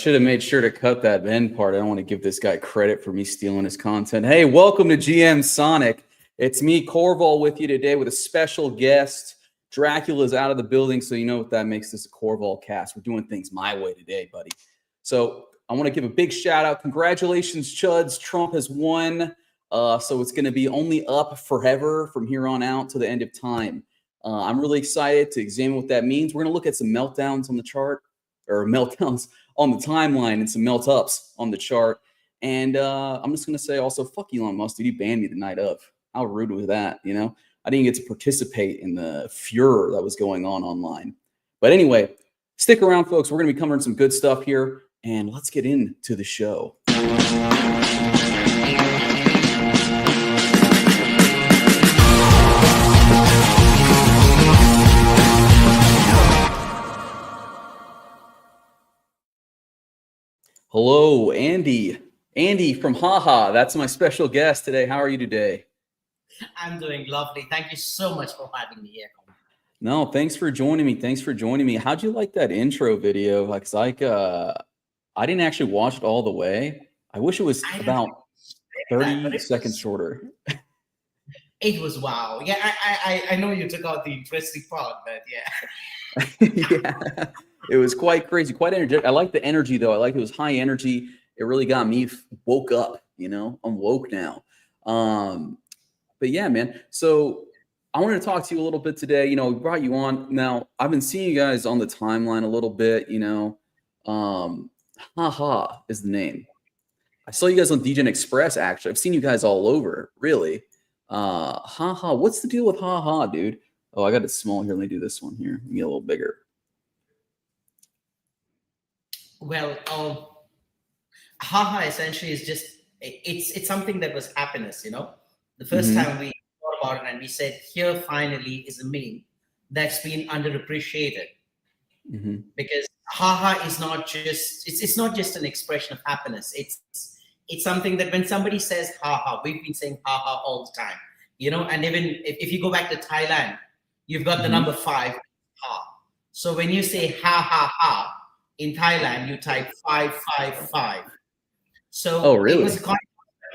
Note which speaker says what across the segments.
Speaker 1: should have made sure to cut that end part. I don't want to give this guy credit for me stealing his content. Hey, welcome to GMSONIC. It's me, Corval, with you today with a special guest. Dracula's out of the building, so you know what that makes this a Corval cast. We're doing things my way today, buddy. So I want to give a big shout out. Congratulations, Chuds. Trump has won. So it's going to be only up forever from here on out to the end of time. I'm really excited to examine what that means. We're going to look at some meltdowns on the chart, or meltdowns on the timeline, and some melt ups on the chart. And I'm just going to say also, fuck Elon Musk, dude. He banned me the night of. How rude was that? You know, I didn't get to participate in the furor that was going on online. But anyway, stick around, folks. We're going to be covering some good stuff here, and let's get into the show. Hello, Andy. Andy from Haha. That's my special guest today. How are you today?
Speaker 2: I'm doing lovely. Thank you so much for having me here.
Speaker 1: No, thanks for joining me. Thanks for joining me. How'd you like that intro video? I didn't actually watch it all the way. I wish it was about 30 seconds shorter.
Speaker 2: It was wow. Yeah, I know you took out the interesting part, but yeah.
Speaker 1: Yeah, it was quite crazy, quite energetic. I like the energy, though. I like it was high energy. It really got me woke up, you know. I'm woke now. But yeah, man. So I wanted to talk to you a little bit today. You know, we brought you on. Now, I've been seeing you guys on the timeline a little bit, you know. Haha is the name. I saw you guys on DGen Express, actually. I've seen you guys all over, really. Haha, what's the deal with Haha, dude? Oh, I got it small here. Let me do this one here. Get a little bigger.
Speaker 2: Well, Haha essentially is just, it's something that was happiness, you know. The first time we thought about it and we said, here finally is a meme that's been underappreciated. Because Haha is not just, it's not just an expression of happiness. It's something that when somebody says Haha, we've been saying Haha all the time, you know. And even if you go back to Thailand, you've got the number 5, ha. So when you say ha ha ha in Thailand, you type 555. So
Speaker 1: oh, really?
Speaker 2: It was a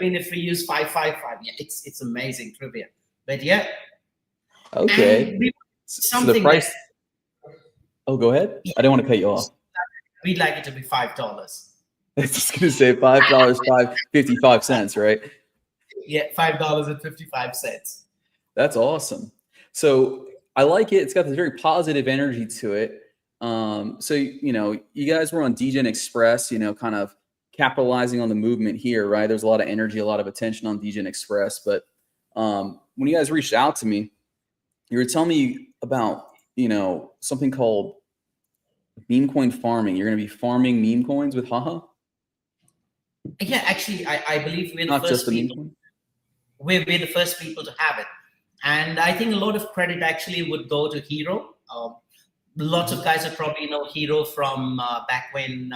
Speaker 2: if we use 555, yeah, it's amazing trivia. But yeah.
Speaker 1: Okay. So the price. Oh, go ahead. I didn't want to cut you off.
Speaker 2: We'd like it to be $5.
Speaker 1: I was just gonna say $5, $5.55, right?
Speaker 2: Yeah, $5.55.
Speaker 1: That's awesome. So I like it. It's got this very positive energy to it. So you know, you guys were on DGen Express, you know, kind of capitalizing on the movement here, right? There's a lot of energy, a lot of attention on DGen Express. But when you guys reached out to me, you were telling me about, you know, something called meme coin farming. You're going to be farming meme coins with Haha?
Speaker 2: Yeah, actually, I believe we're the
Speaker 1: Not
Speaker 2: first
Speaker 1: just the meme
Speaker 2: people.
Speaker 1: coin?
Speaker 2: We're the first people to have it. And I think a lot of credit actually would go to Hero. Lots of guys would probably know Hero from back when,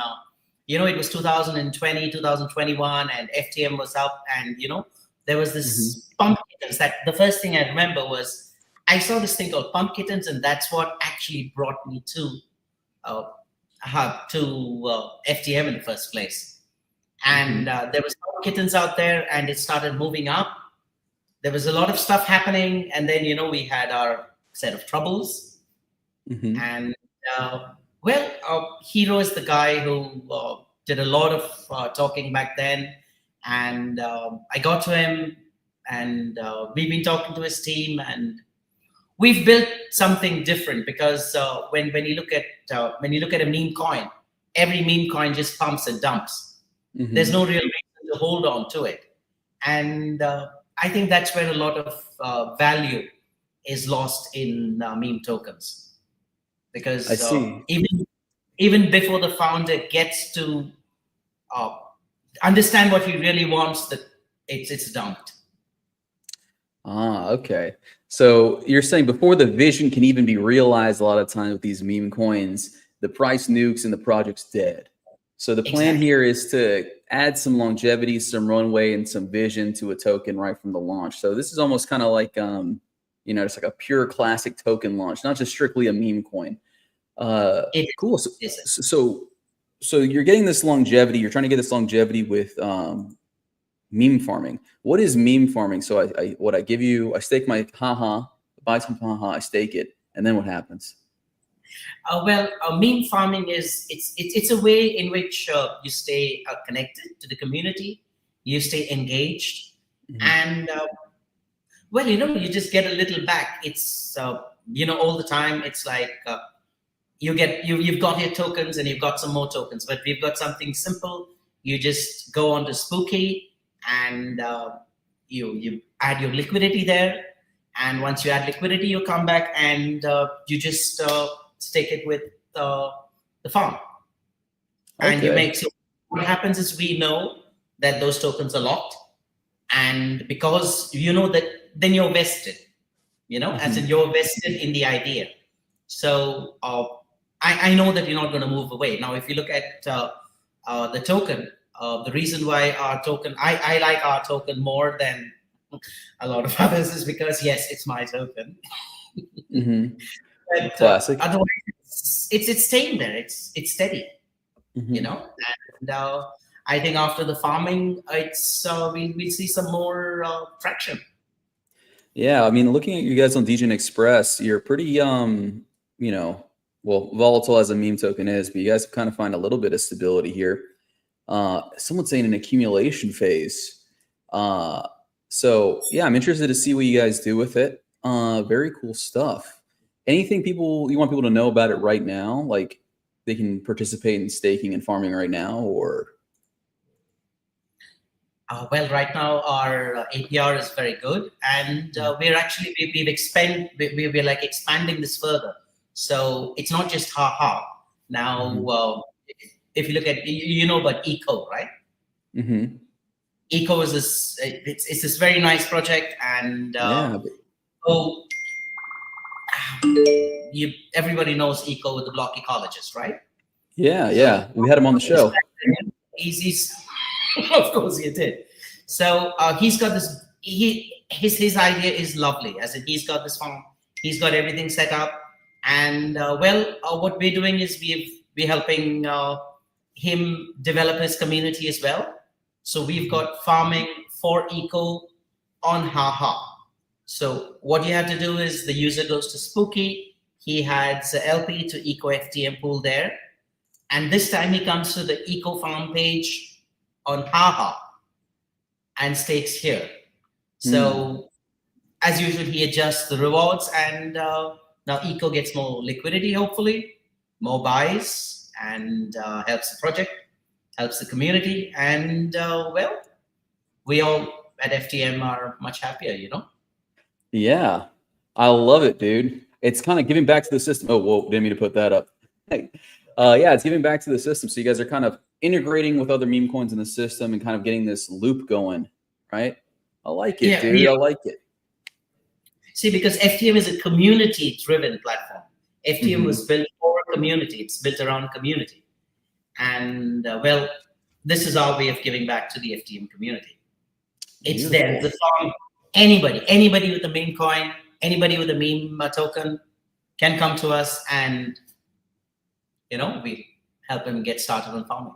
Speaker 2: you know, it was 2020, 2021, and FTM was up. And, you know, there was this pump kittens. That the first thing I remember was I saw this thing called pump kittens, and that's what actually brought me to FTM in the first place. And there was pump kittens out there, and it started moving up. There was a lot of stuff happening, and then, you know, we had our set of troubles. And Hero is the guy who did a lot of talking back then, and I got to him, and we've been talking to his team, and we've built something different. Because when you look at a meme coin, every meme coin just pumps and dumps. There's no real reason to hold on to it, and I think that's where a lot of value is lost in meme tokens. Because
Speaker 1: I see.
Speaker 2: Even before the founder gets to understand what he really wants, that it's dumped.
Speaker 1: Ah, okay. So you're saying before the vision can even be realized, a lot of times with these meme coins, the price nukes and the project's dead. So the plan here is to add some longevity, some runway, and some vision to a token right from the launch. So this is almost kind of like, you know, it's like a pure classic token launch, not just strictly a meme coin. Cool. So so you're getting this longevity. You're trying to get this longevity with meme farming. What is meme farming? So I give you, I stake my haha, buy some haha, I stake it, and then what happens?
Speaker 2: Meme farming is it's a way in which you stay connected to the community, you stay engaged, and you just get a little back. It's all the time. It's like you've got your tokens and you've got some more tokens, but we've got something simple. You just go on to Spooky and you add your liquidity there, and once you add liquidity, you come back and you just stake it with the farm, and you make. So what happens is we know that those tokens are locked, and because you know that, then you're vested. As in you're vested in the idea. So I know that you're not going to move away. Now, if you look at the token, the reason why our token, I like our token more than a lot of others is because, yes, it's my token. But
Speaker 1: Classic.
Speaker 2: Otherwise, it's staying there. It's steady, and I think after the farming, we'll see some more traction.
Speaker 1: Yeah, I mean, looking at you guys on DGen Express, you're pretty volatile as a meme token is, but you guys kind of find a little bit of stability here. Someone's saying an accumulation phase. So yeah, I'm interested to see what you guys do with it. Very cool stuff. Anything you want people to know about it right now? Like they can participate in staking and farming right now, or?
Speaker 2: Right now our APR is very good, and we're actually we're expanding this further. So it's not just haha. Now, if you look at about Eco, right? Eco is this. It's this very nice project, and everybody knows Eco with the block ecologist, right?
Speaker 1: Yeah, we had him on the show.
Speaker 2: He's of course he did. So he's got this. His idea is lovely. As in, he's got this farm. He's got everything set up, and what we're doing is we're helping him develop his community as well. So we've got farming for Eco on haha. So what you have to do is the user goes to Spooky. He adds the LP to Eco FTM pool there, and this time he comes to the Eco farm page on haha and stakes here. So as usual, he adjusts the rewards, and now Eco gets more liquidity, hopefully more buys, and helps the project, helps the community, and we all at FTM are much happier,
Speaker 1: Yeah, I love it, dude. It's kind of giving back to the system. Oh, whoa, didn't mean to put that up. Yeah, it's giving back to the system. So you guys are kind of integrating with other meme coins in the system and kind of getting this loop going, right? I like it, dude. Yeah. I like it.
Speaker 2: See, because FTM is a community-driven platform. FTM was built for a community. It's built around community. And, this is our way of giving back to the FTM community. It's there. The farm, anybody with a meme coin, anybody with a meme token can come to us, and, we help them get started on farming.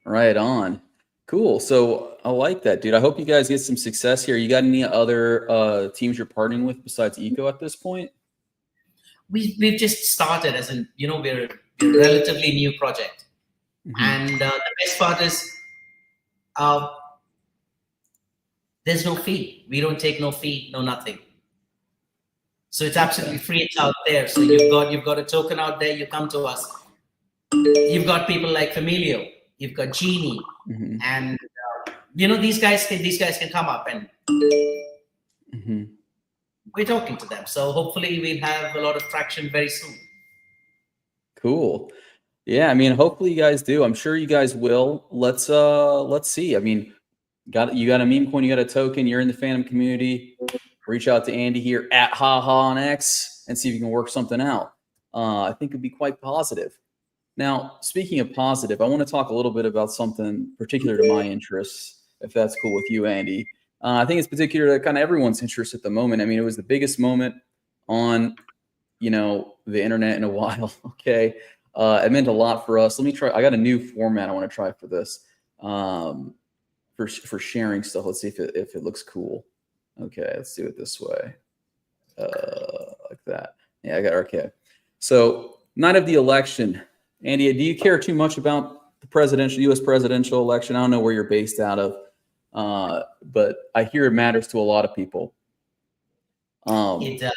Speaker 1: Right on. Cool. So I like that, dude. I hope you guys get some success here. You got any other teams you're partnering with besides Eco at this point?
Speaker 2: We've just started, as in, we're a relatively new project. And the best part is there's no fee. We don't take no fee, no nothing. So it's absolutely free. It's out there. So you've got a token out there. You come to us. You've got people like Familio. You've got Genie, and these guys can come up, and we're talking to them. So hopefully we'll have a lot of traction very soon.
Speaker 1: Cool. Yeah, I mean, hopefully you guys do. I'm sure you guys will. Let's see. I mean, you got a meme coin, you got a token, you're in the Phantom community. Reach out to Andy here at haha on X and see if you can work something out. I think it'd be quite positive. Now, speaking of positive, I want to talk a little bit about something particular to my interests, if that's cool with you, Andy. I think it's particular to kind of everyone's interest at the moment. I mean, it was the biggest moment on, the internet in a while. Okay. It meant a lot for us. Let me try. I got a new format I want to try for this, for sharing stuff. Let's see if it looks cool. Okay, let's do it this way, like that. Yeah, I got okay. So night of the election, Andy, do you care too much about the U.S. presidential election? I don't know where you're based out of, but I hear it matters to a lot of people.
Speaker 2: It does.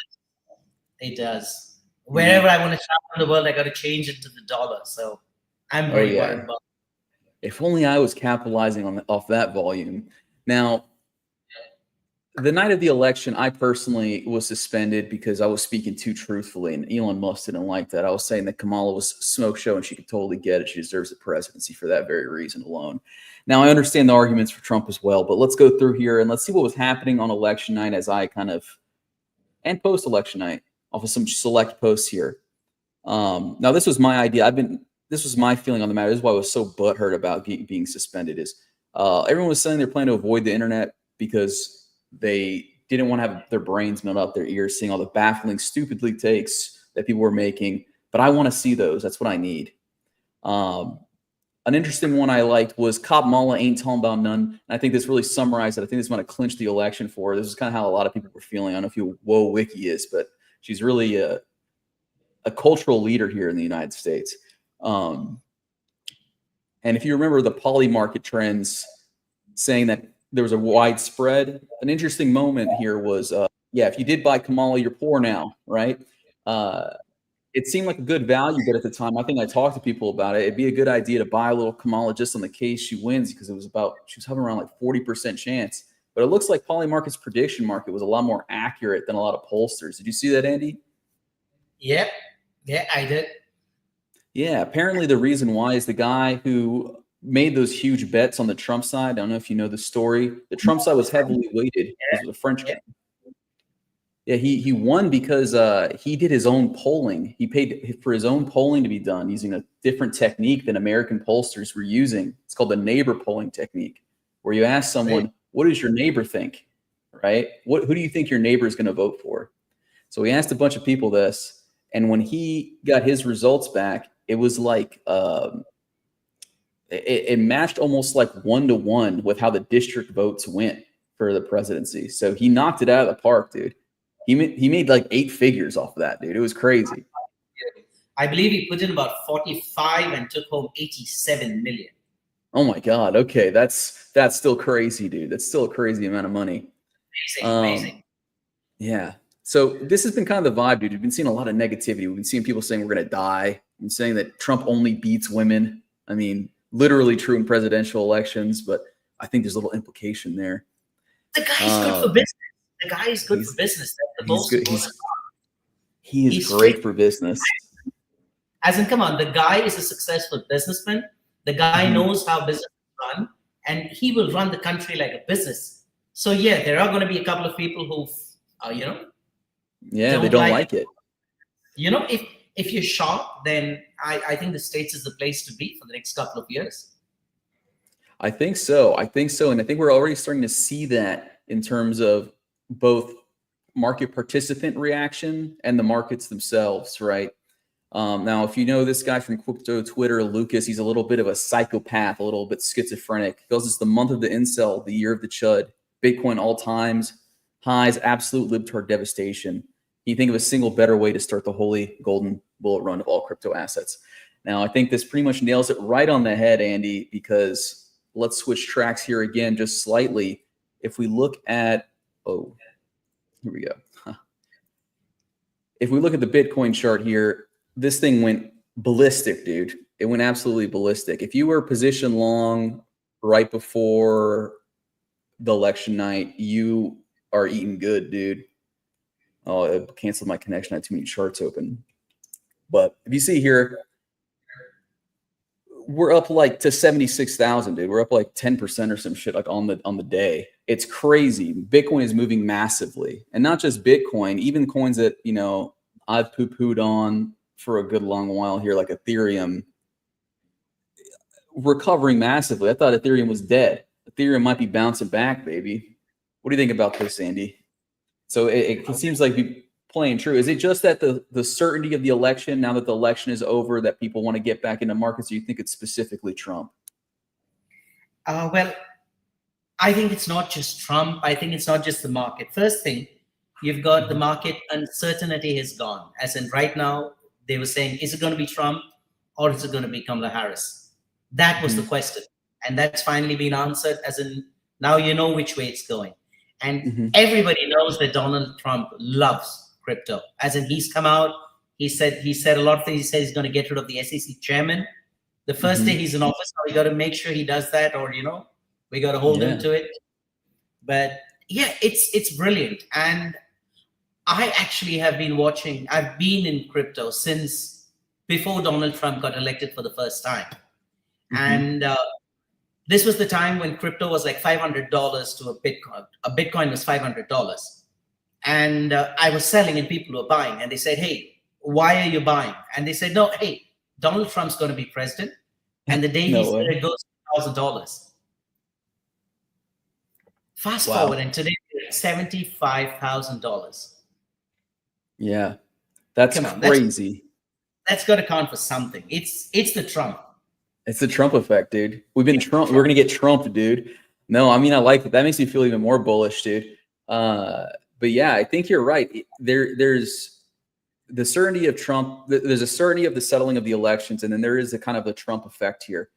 Speaker 2: It does. Wherever I want to travel in the world, I got to change it to the dollar. So I'm very worried about.
Speaker 1: If only I was capitalizing off that volume. Now, the night of the election, I personally was suspended because I was speaking too truthfully, and Elon Musk didn't like that. I was saying that Kamala was a smoke show and she could totally get it. She deserves the presidency for that very reason alone. Now, I understand the arguments for Trump as well, but let's go through here and let's see what was happening on election night and post-election night off of some select posts here. Now, this was my idea. This was my feeling on the matter. This is why I was so butthurt about being suspended. Everyone was saying they're planning to avoid the internet because they didn't want to have their brains melt out their ears, seeing all the baffling, stupid leak takes that people were making. But I want to see those. That's what I need. An interesting one I liked was Kamala ain't talking about none. And I think this really summarized it. I think this might have clinched the election for her. This is kind of how a lot of people were feeling. I don't know if you Whoa Wiki is, but she's really a cultural leader here in the United States. And if you remember the poly market trends saying that there was a widespread, an interesting moment here was, if you did buy Kamala, you're poor now, right? It seemed like a good value, but at the time, I think I talked to people about it. It'd be a good idea to buy a little Kamala just on the case she wins, because she was hovering around like 40% chance. But it looks like Polymarket's prediction market was a lot more accurate than a lot of pollsters. Did you see that, Andy?
Speaker 2: Yeah, I did.
Speaker 1: Yeah, apparently the reason why is the guy who made those huge bets on the Trump side. I don't know if you know the story. The Trump side was heavily weighted. It was a French guy. Yeah, he won because he did his own polling. He paid for his own polling to be done using a different technique than American pollsters were using. It's called the neighbor polling technique, where you ask someone, what does your neighbor think, right? Who do you think your neighbor is going to vote for? So he asked a bunch of people this, and when he got his results back, it was like it matched almost like 1-to-1 with how the district votes went for the presidency. So he knocked it out of the park, dude. He made like 8 figures off of that, dude. It was crazy.
Speaker 2: I believe he put in about 45 and took home 87 million.
Speaker 1: Oh my God. Okay. That's still crazy, dude. That's still a crazy amount of money.
Speaker 2: Amazing.
Speaker 1: Yeah. So this has been kind of the vibe, dude. We've been seeing a lot of negativity. We've been seeing people saying we're going to die. We've been saying that Trump only beats women. I mean, literally true in presidential elections, but I think there's a little implication there.
Speaker 2: The guy's good for business. The guy is good for business.
Speaker 1: He is great for business.
Speaker 2: As in, come on, the guy is a successful businessman. The guy knows how business is run, and he will run the country like a business. So yeah, there are going to be a couple of people who,
Speaker 1: they don't like it.
Speaker 2: If you're shocked, then I think the States is the place to be for the next couple of years.
Speaker 1: I think so. And I think we're already starting to see that in terms of both market participant reaction and the markets themselves, right? Now, if you know this guy from crypto Twitter, Lucas, he's a little bit of a psychopath, a little bit schizophrenic. He feels it's the month of the incel, the year of the chud. Bitcoin all times highs, absolute libtard devastation. You think of a single better way to start the holy golden bullet run of all crypto assets. Now, I think this pretty much nails it right on the head, Andy, because let's switch tracks here again just slightly. If we look at, here we go. If we look at the Bitcoin chart here, this thing went ballistic, dude. It went absolutely ballistic. If you were position long right before the election night, you are eating good, dude. Oh, it canceled my connection. I had too many charts open. But if you see here, we're up like to 76,000, dude. We're up like 10% or some shit like on the day. It's crazy. Bitcoin is moving massively. And not just Bitcoin, even coins that, I've poo-pooed on for a good long while here, like Ethereum, recovering massively. I thought Ethereum was dead. Ethereum might be bouncing back, baby. What do you think about this, Andy? So it seems like playing true? Is it just that the certainty of the election, now that the election is over, that people want to get back into markets? Or you think it's specifically Trump?
Speaker 2: Well, I think it's not just Trump. I think it's not just the market. First thing, you've got the market uncertainty has gone. As in right now, they were saying, is it going to be Trump or is it going to be Kamala Harris? That was the question. And that's finally been answered, as in now you know which way it's going. And everybody knows that Donald Trump loves crypto. As in he's come out, he said a lot of things. He said he's going to get rid of the SEC chairman. The first day he's in office, we got to make sure he does that, or we got to hold him to it. But yeah, it's brilliant. And I actually have been watching. I've been in crypto since before Donald Trump got elected for the first time. And this was the time when crypto was like $500 to a Bitcoin. A Bitcoin was $500. And I was selling and people were buying. And they said, hey, why are you buying? And they said, no, hey, Donald Trump's going to be president. And the day he said it goes to $1,000. Fast forward, and today we're at $75,000.
Speaker 1: Yeah, that's crazy.
Speaker 2: That's got to count for something. It's the Trump.
Speaker 1: It's the Trump effect, dude. We're gonna get Trump, dude. No, I mean, I like it. That makes me feel even more bullish, dude. But yeah, I think you're right. There's the certainty of Trump. There's a certainty of the settling of the elections, and then there is a kind of a Trump effect here.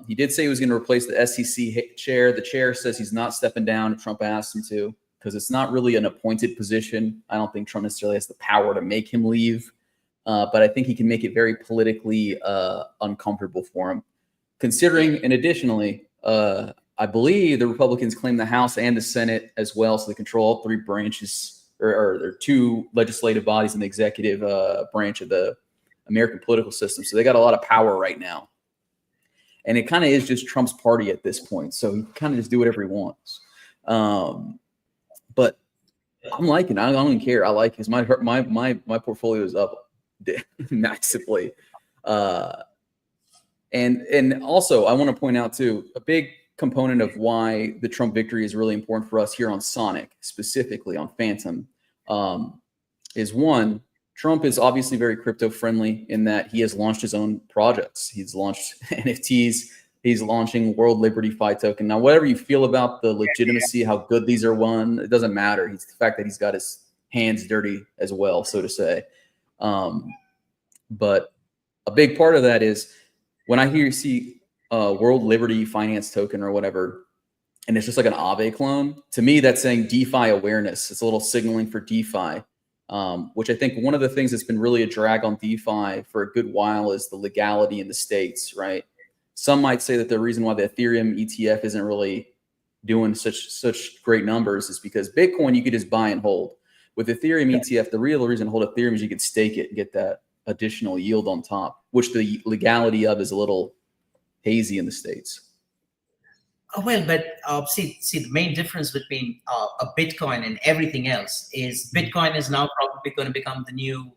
Speaker 1: He did say he was going to replace the SEC chair. The chair says he's not stepping down if Trump asks him to, because it's not really an appointed position. I don't think Trump necessarily has the power to make him leave. But I think he can make it very politically uncomfortable for him. Considering, and additionally, I believe the Republicans claim the House and the Senate as well, so they control all three branches, or there are two legislative bodies in the executive branch of the American political system. So they got a lot of power right now. And it kind of is just Trump's party at this point. So he kind of just do whatever he wants. But I'm liking it. I don't even care. I like it. My portfolio is up massively. And also I want to point out too, a big component of why the Trump victory is really important for us here on Sonic, specifically on Phantom, is one, Trump is obviously very crypto friendly in that he has launched his own projects. He's launched NFTs. He's launching World Liberty Fi token. Now, whatever you feel about the legitimacy, how good these are won, it doesn't matter. It's the fact that he's got his hands dirty as well, so to say. But a big part of that is when I see World Liberty Finance token or whatever, and it's just like an Aave clone, to me, that's saying DeFi awareness. It's a little signaling for DeFi, which I think one of the things that's been really a drag on DeFi for a good while is the legality in the States, right? Some might say that the reason why the Ethereum ETF isn't really doing such great numbers is because Bitcoin you could just buy and hold. With Ethereum ETF, the real reason to hold Ethereum is you could stake it and get that additional yield on top, which the legality of is a little hazy in the States.
Speaker 2: Well, but see, the main difference between a Bitcoin and everything else is Bitcoin is now probably going to become the new.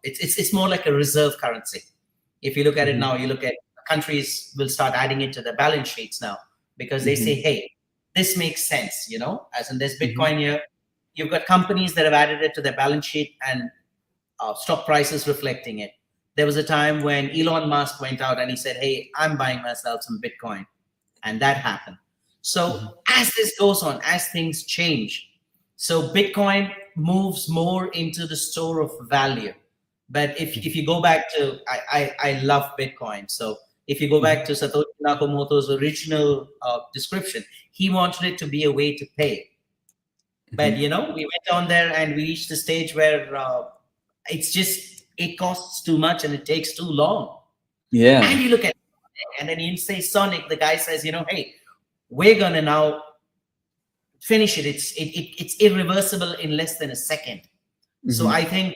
Speaker 2: It's more like a reserve currency. If you look at it now, you look at countries will start adding it to their balance sheets now because they say, hey, this makes sense, as in there's Bitcoin here. You've got companies that have added it to their balance sheet and stock prices reflecting it. There was a time when Elon Musk went out and he said, hey, I'm buying myself some Bitcoin. And that happened. So as this goes on, as things change, so Bitcoin moves more into the store of value. But if you go back to, I love Bitcoin. So if you go back to Satoshi Nakamoto's original description, he wanted it to be a way to pay. But, we went on there and we reached the stage where it costs too much and it takes too long.
Speaker 1: Yeah.
Speaker 2: And you look at and then you say Sonic, the guy says, hey, we're gonna now finish it. It's irreversible in less than a second. So I think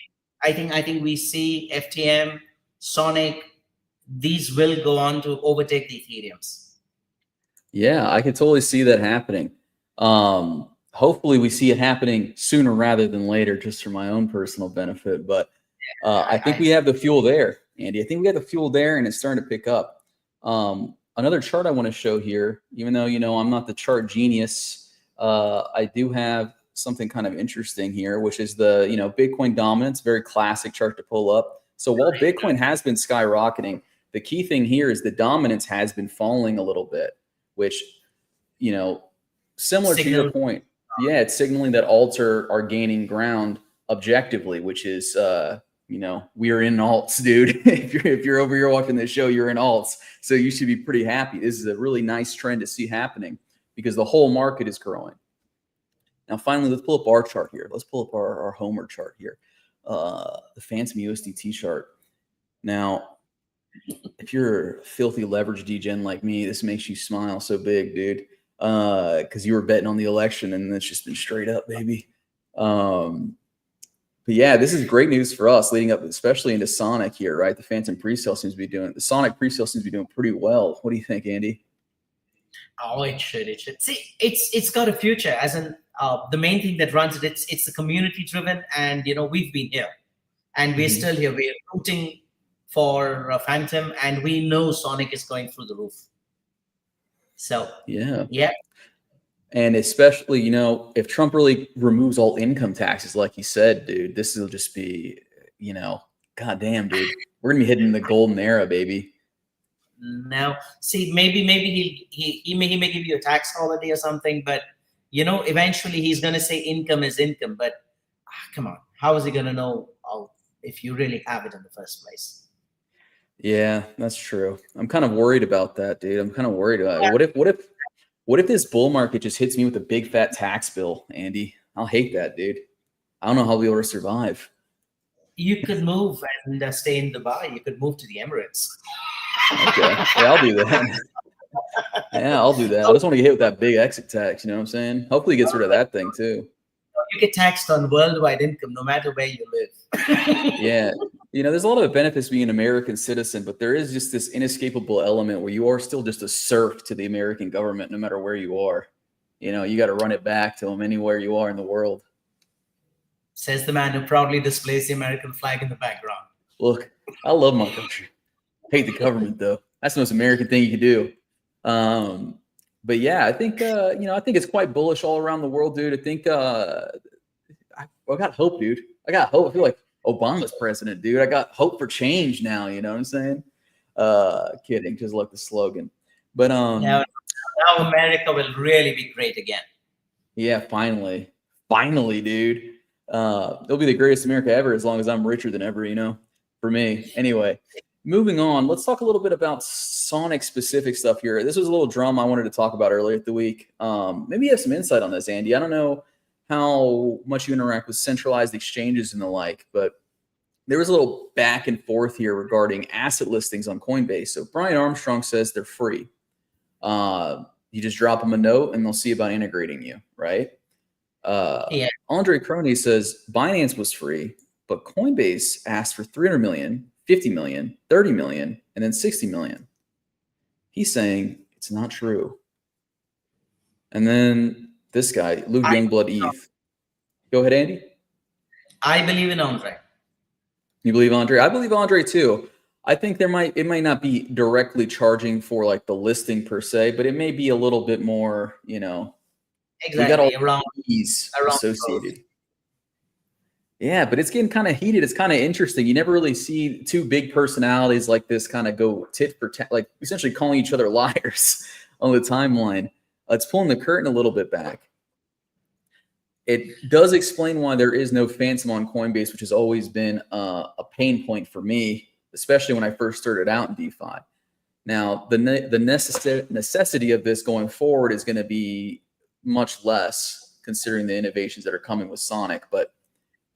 Speaker 2: we see FTM, Sonic, these will go on to overtake the Ethereums.
Speaker 1: Yeah, I can totally see that happening. Hopefully we see it happening sooner rather than later, just for my own personal benefit. But I think we have the fuel there, Andy. I think we have the fuel there and it's starting to pick up. Another chart I want to show here, even though, I'm not the chart genius, I do have something kind of interesting here, which is the, Bitcoin dominance, very classic chart to pull up. So while Bitcoin has been skyrocketing, the key thing here is the dominance has been falling a little bit, which, similar to your point. Yeah, it's signaling that alts are gaining ground objectively, which is, we are in alts, dude. if you're over here watching this show, you're in alts. So you should be pretty happy. This is a really nice trend to see happening because the whole market is growing. Now, finally, let's pull up our chart here. Let's pull up our Homer chart here, the Phantom USDT chart. Now, if you're a filthy leverage degen like me, this makes you smile so big, dude, because you were betting on the election and it's just been straight up, baby. But yeah, this is great news for us leading up, especially into Sonic here, right? The Phantom presale seems to be doing, the Sonic presale seems to be doing pretty well. What do you think, Andy?
Speaker 2: Oh, it should. See, it's got a future. As in, the main thing that runs it, it's the community driven, and we've been here, and we're still here. We're rooting for Phantom, and we know Sonic is going through the roof. So yeah.
Speaker 1: And especially, if Trump really removes all income taxes, like he said, dude, this will just be, goddamn, dude, we're gonna be hitting the golden era, baby.
Speaker 2: Now, see, maybe he may give you a tax holiday or something, but eventually he's gonna say income is income. But come on, how is he gonna know if you really have it in the first place?
Speaker 1: Yeah, that's true. I'm kind of worried about that, dude. I'm kind of worried about it. What if this bull market just hits me with a big fat tax bill, Andy? I'll hate that, dude. I don't know how I'll be able to survive.
Speaker 2: You could move and stay in Dubai. You could move to the Emirates.
Speaker 1: Okay, yeah, I'll do that. Yeah, I'll do that. I just want to get hit with that big exit tax. You know what I'm saying? Hopefully, he gets rid of that thing too.
Speaker 2: You get taxed on worldwide income, no matter where you live.
Speaker 1: Yeah. There's a lot of benefits being an American citizen, but there is just this inescapable element where you are still just a serf to the American government, no matter where you are. You got to run it back to them anywhere you are in the world.
Speaker 2: Says the man who proudly displays the American flag in the background.
Speaker 1: Look, I love my country. Hate the government, though. That's the most American thing you can do. But yeah, I think, I think it's quite bullish all around the world, dude. I think I got hope, dude. I got hope. I feel like Obama's president, dude. I got hope for change now. You know what I'm saying? Kidding, just like the slogan. But
Speaker 2: now America will really be great again.
Speaker 1: Yeah, finally, dude. It'll be the greatest America ever as long as I'm richer than ever. For me. Anyway, moving on. Let's talk a little bit about Sonic specific stuff here. This was a little drum I wanted to talk about earlier the week. Maybe you have some insight on this, Andy. I don't know how much you interact with centralized exchanges and the like, but there was a little back and forth here regarding asset listings on Coinbase. So Brian Armstrong says they're free. You just drop them a note and they'll see about integrating you, right? Andre Crony says Binance was free, but Coinbase asked for 300 million, 50 million, 30 million, and then 60 million. He's saying it's not true. And then this guy, Luke Youngblood ETH. Go ahead, Andy.
Speaker 2: I believe in Andre.
Speaker 1: You believe Andre? I believe Andre too. I think it might not be directly charging for like the listing per se, but it may be a little bit more,
Speaker 2: Exactly.
Speaker 1: We got all around fees associated. Yeah, but it's getting kind of heated. It's kind of interesting. You never really see two big personalities like this kind of go tit for tat, like essentially calling each other liars on the timeline. It's pulling the curtain a little bit back. It does explain why there is no Phantom on Coinbase, which has always been a pain point for me, especially when I first started out in DeFi. Now, the necessity of this going forward is going to be much less, considering the innovations that are coming with Sonic. But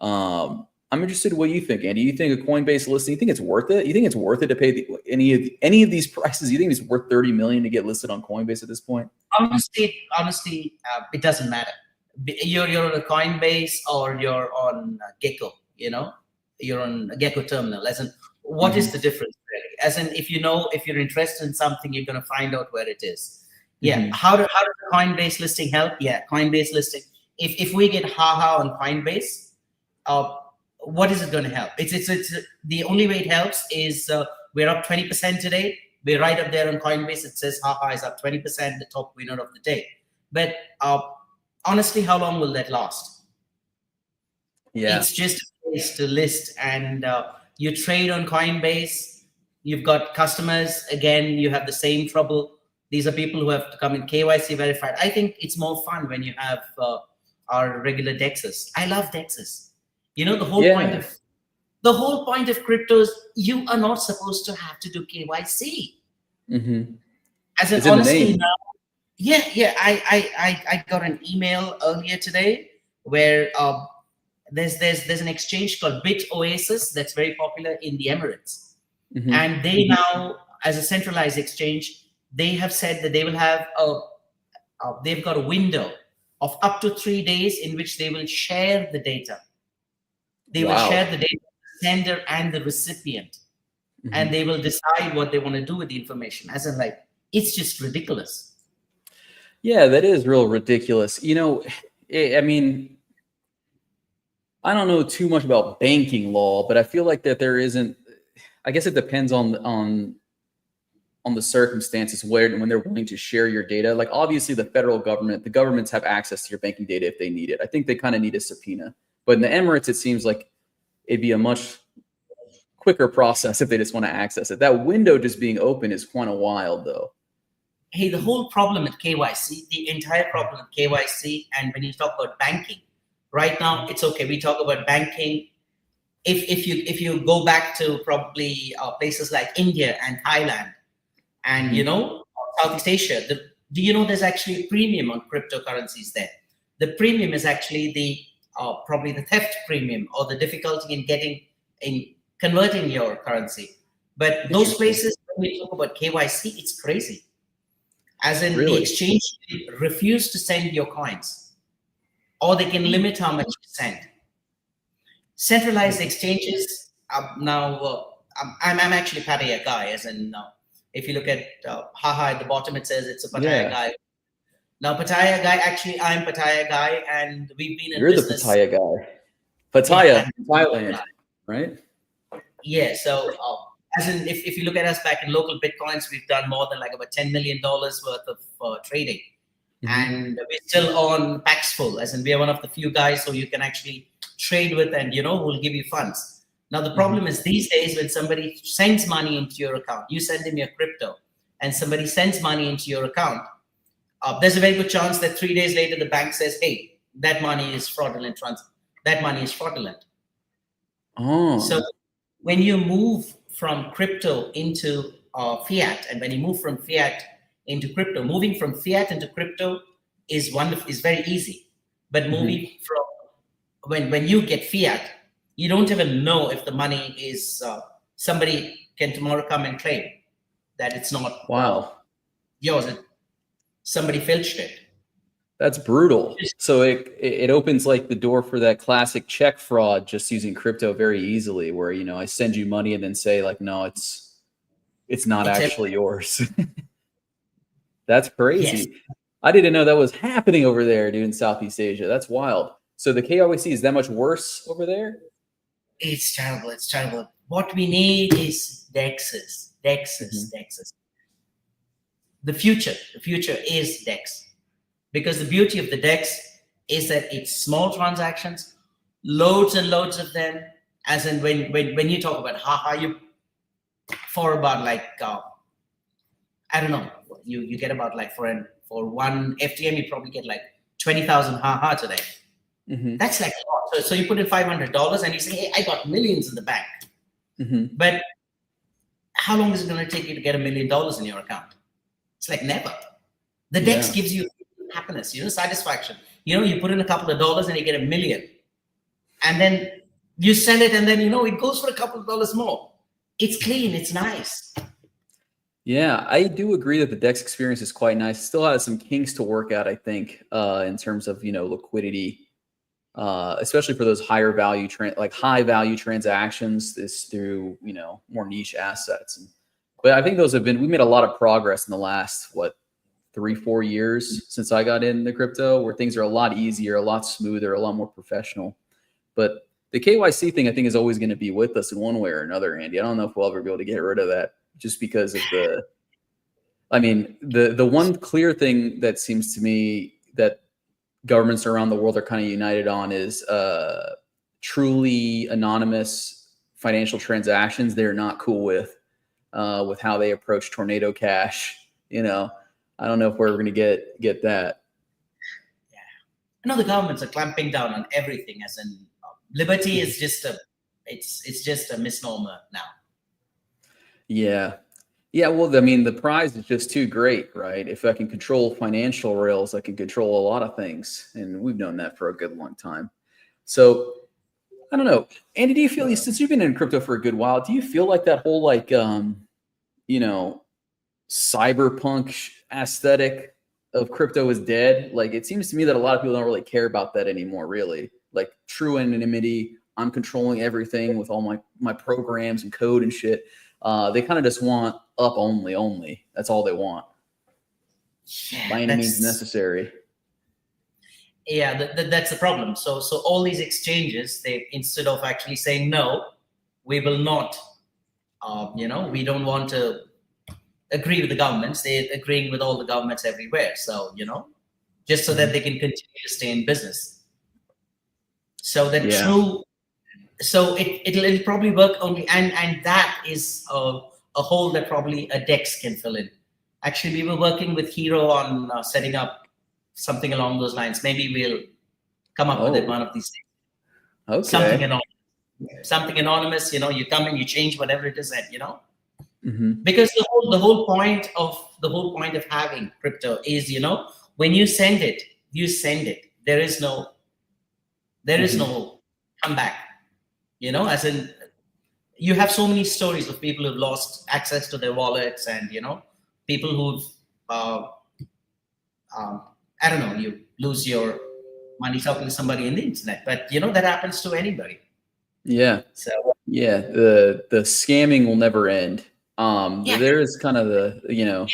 Speaker 1: I'm interested in what you think, Andy. You think a Coinbase listing? You think it's worth it? You think it's worth it to pay any of these prices? You think it's worth $30 million to get listed on Coinbase at this point?
Speaker 2: Honestly, it doesn't matter. You're on a Coinbase or you're on Gecko. You're on a Gecko terminal. As in, what is the difference really? As in, if you're interested in something, you're going to find out where it is. Yeah. How does the Coinbase listing help? Yeah, Coinbase listing. If we get haha on Coinbase, what is it going to help? It's the only way it helps is we're up 20% today. We're right up there on Coinbase. It says haha is up 20%, the top winner of the day. But honestly, how long will that last?
Speaker 1: Yeah.
Speaker 2: It's just a place to list, and you trade on Coinbase. You've got customers. Again, you have the same trouble. These are people who have to come in KYC verified. I think it's more fun when you have our regular dexes. I love dexes. You know, the whole point
Speaker 1: Yeah.
Speaker 2: of the whole point of cryptos, you are not supposed to have to do KYC.
Speaker 1: Mm-hmm.
Speaker 2: As in,
Speaker 1: It's in the
Speaker 2: honestly,
Speaker 1: name.
Speaker 2: now, yeah. I got an email earlier today where there's an exchange called Bit Oasis that's very popular in the Emirates,
Speaker 1: Mm-hmm.
Speaker 2: and they now, as a centralized exchange, they have said that they will have they've got a window of up to 3 days in which they will share the data. They will share
Speaker 1: Wow.
Speaker 2: the data, the sender and the recipient,
Speaker 1: Mm-hmm.
Speaker 2: and they will decide what they want to do with the information. As in, like, it's just ridiculous.
Speaker 1: Yeah, that is real ridiculous. You know, I mean, I don't know too much about banking law, but I feel like that there isn't. I guess it depends on the circumstances where when they're willing to share your data. Like obviously, the governments have access to your banking data if they need it. I think they kind of need a subpoena. But in the Emirates, it seems like it'd be a much quicker process if they just want to access it. That window just being open is kind of wild, though.
Speaker 2: Hey, the whole problem with KYC, the entire problem with KYC, and when you talk about banking, right now it's okay. We talk about banking. If you go back to probably places like India and Thailand, and you know, Southeast Asia, do you know there's actually a premium on cryptocurrencies there? The premium is actually the probably the theft premium or the difficulty in converting your currency. But those
Speaker 1: Interesting.
Speaker 2: places, when we talk about KYC, it's crazy. As in, the
Speaker 1: Really?
Speaker 2: exchange refuse to send your coins, or they can limit how much you send. Centralized exchanges now. I'm actually Pattaya guy, as in if you look at haha at the bottom, it says it's a Pattaya
Speaker 1: Yeah.
Speaker 2: guy. Now Pattaya guy, actually I'm Pattaya guy, and we've been in
Speaker 1: You're the
Speaker 2: business.
Speaker 1: Pattaya guy. Pattaya, Thailand, right?
Speaker 2: Yeah. So as in, if you look at us back in local Bitcoins, we've done more than like about $10 million worth of trading. And we're still on Paxful, as in we are one of the few guys who you can actually trade with, and you know, will give you funds. Now the problem is these days when somebody sends money into your account, you send them your crypto, and somebody sends money into your account, there's a very good chance that 3 days later the bank says, "Hey, that money is fraudulent. That money is fraudulent."
Speaker 1: Oh.
Speaker 2: So when you move from crypto into fiat, and when you move from fiat into crypto, moving from fiat into crypto is wonderful, is very easy. But moving from when you get fiat, you don't even know if the money is somebody can tomorrow come and claim that it's not yours. Somebody filched it.
Speaker 1: That's brutal. So it opens like the door for that classic check fraud, just using crypto very easily, where you know I send you money and then say like, no, it's not actually yours. That's crazy.
Speaker 2: Yes.
Speaker 1: I didn't know that was happening over there, dude, in Southeast Asia. That's wild. So the KYC is that much worse over there?
Speaker 2: It's terrible. It's terrible. What we need is DEXs. The future is DEX. Because the beauty of the DEX is that it's small transactions, loads and loads of them. As in when you talk about haha, you for about like I don't know, you get about like for one FTM you probably get like 20,000 haha today. That's like a lot. So you put in $500 and you say, hey, I got millions in the bank. But how long is it going to take you to get $1 million in your account? It's like never. The DEX gives you happiness, you know, satisfaction. You know, you put in a couple of dollars and you get $1 million, and then you sell it, and then you know it goes for a couple of dollars more. It's clean, it's nice.
Speaker 1: Yeah, I do agree that the DEX experience is quite nice. Still has some kinks to work out, I think, in terms of liquidity, especially for those high value transactions. This through more niche assets. But I think we made a lot of progress in the last 3-4 years since I got into crypto, where things are a lot easier, a lot smoother, a lot more professional. But the KYC thing, I think, is always going to be with us in one way or another, Andy. I don't know if we'll ever be able to get rid of that, just because of the one clear thing that seems to me that governments around the world are kind of united on is truly anonymous financial transactions. They're not cool with how they approach Tornado Cash. You know, I don't know if we're ever going to get that.
Speaker 2: Yeah, I know the governments are clamping down on everything. As in, liberty is just it's just a misnomer now.
Speaker 1: Yeah. Yeah, well, I mean, the prize is just too great, right? If I can control financial rails, I can control a lot of things, and we've known that for a good long time. So, I don't know, Andy. Do you feel, since you've been in crypto for a good while, do you feel like that whole you know, cyberpunk aesthetic of crypto is dead? Like, it seems to me that a lot of people don't really care about that anymore. Really, like true anonymity. I'm controlling everything with all my programs and code and shit. They kind of just want up only. That's all they want.
Speaker 2: Yeah,
Speaker 1: By any means necessary.
Speaker 2: Yeah, that's the problem. So all these exchanges, they, instead of actually saying no, we will not. You know, we don't want to agree with the governments. They're agreeing with all the governments everywhere. So, you know, just so that they can continue to stay in business. So that true. So it'll probably work only, and that is a hole that probably a DEX can fill in. Actually, we were working with Hero on setting up something along those lines. Maybe we'll come up with it one of these days.
Speaker 1: Okay.
Speaker 2: Something anonymous. You know, you come and you change whatever it is that, you know. Because the whole point of having crypto is, you know, when you send it, you send it. There is no comeback. You know, as in, you have so many stories of people who've lost access to their wallets, and, you know, people who've I don't know, you lose your money talking to somebody in the internet, but, you know, that happens to anybody.
Speaker 1: Yeah.
Speaker 2: So
Speaker 1: yeah, the scamming will never end. There is kind of the, you know,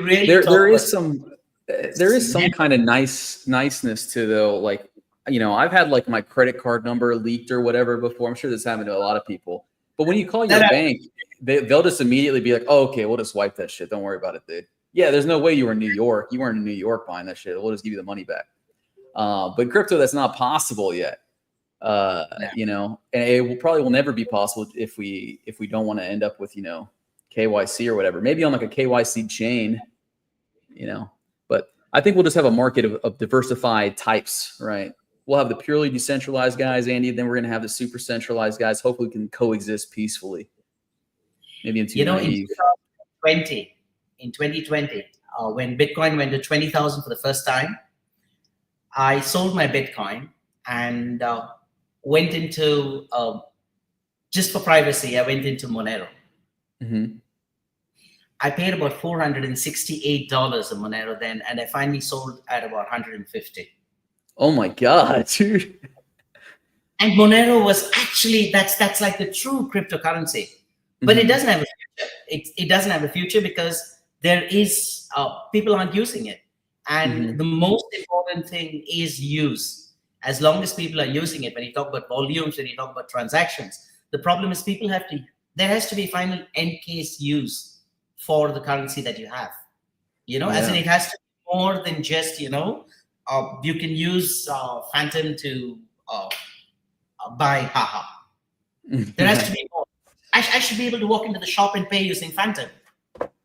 Speaker 1: there is some kind of niceness to, though, like, you know, I've had like my credit card number leaked or whatever before. I'm sure this happened to a lot of people. But when you call your bank, they'll just immediately be like, "Oh, okay, we'll just wipe that shit. Don't worry about it, dude." Yeah, there's no way you were in New York. You weren't in New York buying that shit. We'll just give you the money back. But crypto, that's not possible yet. You know, and it probably will never be possible if we don't want to end up with, you know, KYC or whatever. Maybe on like a KYC chain, you know. But I think we'll just have a market of diversified types, right? We'll have the purely decentralized guys, Andy. Then we're going to have the super centralized guys. Hopefully, we can coexist peacefully. Maybe I'm too naive.
Speaker 2: In 2020, when Bitcoin went to 20,000 for the first time, I sold my Bitcoin and went into, just for privacy, I went into Monero. I paid about $468 a Monero then, and I finally sold at about 150.
Speaker 1: Oh my God, dude.
Speaker 2: And Monero was actually, that's like the true cryptocurrency. But it doesn't have a future. It doesn't have a future because there is, people aren't using it. And the most important thing is use. As long as people are using it, when you talk about volumes, when you talk about transactions, the problem is there has to be final end case use for the currency that you have. You know, as in, it has to be more than just, you know, you can use Phantom to buy haha. There has to be more. I should be able to walk into the shop and pay using Phantom.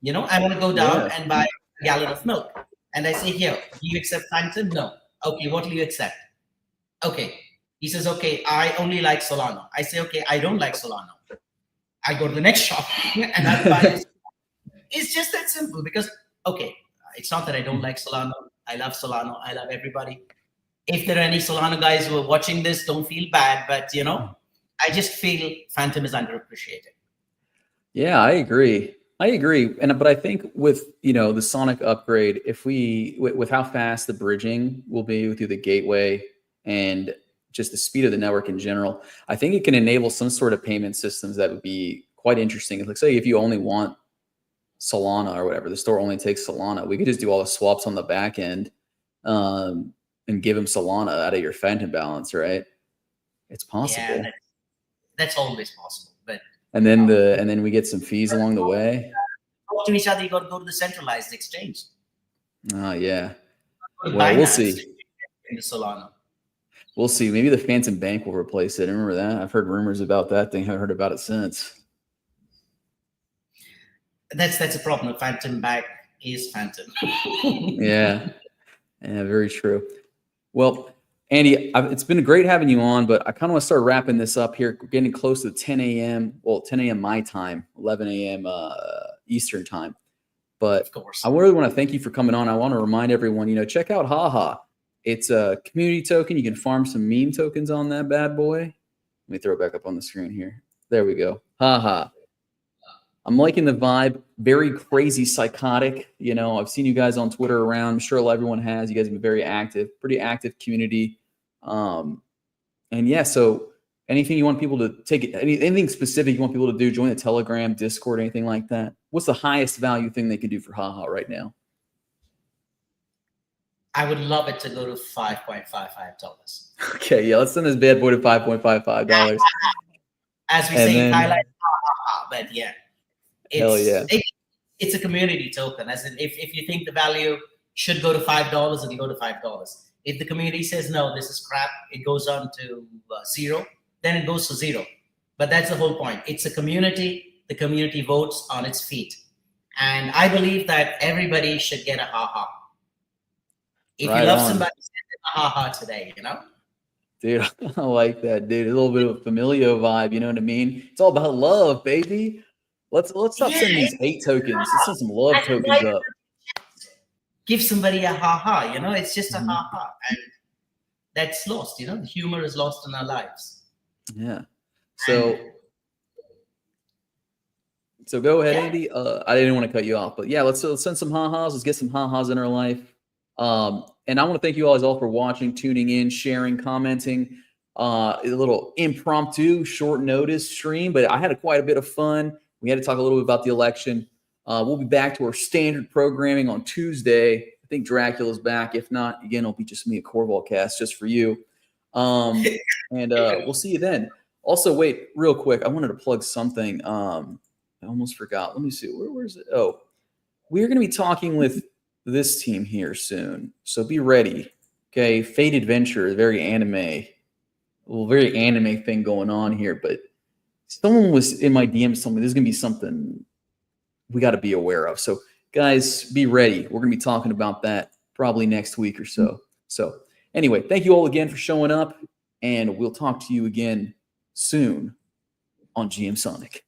Speaker 2: You know, I want to go down and buy a gallon of milk. And I say, here, do you accept Phantom? No. Okay, what will you accept? Okay. He says, okay, I only like Solano. I say, okay, I don't like Solano. I go to the next shop and I buy this. It's just that simple because, okay, it's not that I don't like Solano. I love Solano. I love everybody. If there are any Solano guys who are watching this, don't feel bad. But, you know, I just feel Phantom is underappreciated.
Speaker 1: Yeah, I agree. But I think with, you know, the Sonic upgrade, if with how fast the bridging will be through the gateway and just the speed of the network in general, I think it can enable some sort of payment systems that would be quite interesting. Like, say if you only want Solana or whatever, the store only takes Solana, we could just do all the swaps on the back end and give them Solana out of your Phantom balance, right? It's possible.
Speaker 2: Yeah, that's always possible. But
Speaker 1: and then we get some fees along the way.
Speaker 2: Talk to each other, you got to go to the centralized exchange.
Speaker 1: Oh yeah. Well, we'll see.
Speaker 2: in the Solana.
Speaker 1: We'll see. Maybe the Phantom Bank will replace it. Remember that? I've heard rumors about that thing. I haven't heard about it since.
Speaker 2: That's a problem. The Phantom Bank is Phantom.
Speaker 1: Yeah, very true. Well, Andy, it's been great having you on, but I kind of want to start wrapping this up here. We're getting close to 10 a.m. Well, 10 a.m. my time, 11 a.m. Eastern time. But
Speaker 2: of course,
Speaker 1: I really want to thank you for coming on. I want to remind everyone, check out Haha. It's a community token. You can farm some meme tokens on that bad boy. Let me throw it back up on the screen here. There we go. Haha. I'm liking the vibe. Very crazy, psychotic. I've seen you guys on Twitter around. I'm sure everyone has. You guys have been very active, pretty active community. And yeah, so anything you want people to take, anything specific you want people to do, join the Telegram, Discord, anything like that? What's the highest value thing they can do for Haha right now?
Speaker 2: I would love it to go to $5.55.
Speaker 1: Okay, yeah, let's send this bad boy to $5.55.
Speaker 2: As we say in Thailand, but yeah.
Speaker 1: Hell yeah.
Speaker 2: It's a community token. As in, if you think the value should go to $5, it'll go to $5. If the community says, no, this is crap, it goes on to 0, then it goes to 0. But that's the whole point. It's a community. The community votes on its feet. And I believe that everybody should get a Haha. If you love somebody, send them a Haha today,
Speaker 1: Dude, I like that, dude. A little bit of a familial vibe, you know what I mean? It's all about love, baby. Let's stop sending these hate tokens. Let's send some love tokens up.
Speaker 2: Give somebody a Haha, it's just a Haha. And that's lost, the humor is lost in our lives.
Speaker 1: Yeah. So go ahead, Andy. I didn't want to cut you off, but yeah, let's send some ha-has. Let's get some ha-has in our life. And I want to thank you guys all for watching, tuning in, sharing, commenting. A little impromptu, short notice stream, but I had quite a bit of fun. We had to talk a little bit about the election. We'll be back to our standard programming on Tuesday. I think Dracula's back. If not, again, it'll be just me, a Corval cast, just for you. And we'll see you then. Also, wait, real quick. I wanted to plug something. I almost forgot. Let me see. Where's it? Oh, we're going to be talking with this team here soon. So be ready. Okay. Fate Adventure, very anime thing going on here. But someone was in my DMs telling me there's going to be something we got to be aware of. So guys, be ready. We're going to be talking about that probably next week or so. So anyway, thank you all again for showing up, and we'll talk to you again soon on GMSONIC.